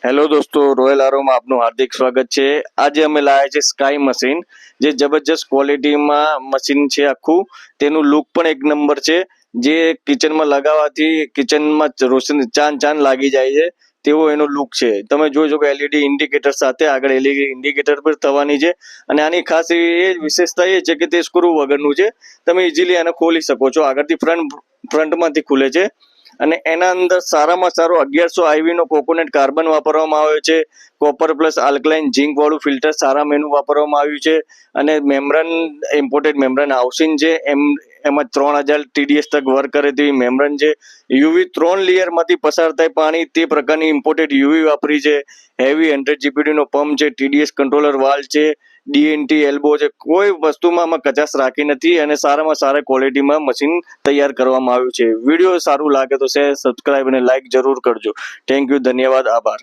Hello દોસ્તો, royal આરોમાં આપનું હાર્દિક સ્વાગત છે। આજે અમે લાવ્યા છે સ્કાય મશીન, જે જબરજસ્ત ક્વોલિટીમાં મશીન છે। આખું તેનું લુક પણ એક નંબર છે, જે કિચનમાં લગાવવાથી કિચનમાં રોશની ચાન લાગી જાય છે તેવો એનો લુક છે। તમે જોઈ શકો એલઈડી ઇન્ડિકેટર સાથે આગળ એલઈડી ઇન્ડિકેટર પર થવાની છે, અને આની ખાસ એ વિશેષતા એ છે કે તે સ્ક્રૂ વગરનું છે। તમે ઇઝીલી આને ખોલી શકો છો, આગળથી ફ્રન્ટમાંથી ખુલે છે। અને એના અંદર સારામાં સારો 1100 IV નો કોકોનટ કાર્બન વાપરવામાં આવ્યો છે। કોપર પ્લસ આલ્કલાઇન ઝીંક વાળું ફિલ્ટર સારામાં વાપરવામાં આવ્યું છે। અને મેમ્બ્રેન ઇમ્પોર્ટેડ મેમ્બ્રેન હાઉસિંગ છે, એમાં 3000 TDS તક વર્ક કરે તેવી મેમ્બ્રેન છે। યુવી 3 લેયરમાંથી પસાર થાય પાણી તે પ્રકારની ઇમ્પોર્ટેડ યુવી વાપરી છે। હેવી 100 GPD નો પંપ છે, TDS કંટ્રોલર વાલ્વ છે, DNT એલ્બો છે। કોઈ વસ્તુમાં આમાં કચાશ રાખી નથી, અને સારામાં સારા ક્વોલિટીમાં મશીન તૈયાર કરવામાં આવ્યું છે। વિડીયો સારું લાગે તો શેર, સબસ્ક્રાઇબ અને લાઇક જરૂર કરજો। થેન્ક યુ, ધન્યવાદ, આભાર।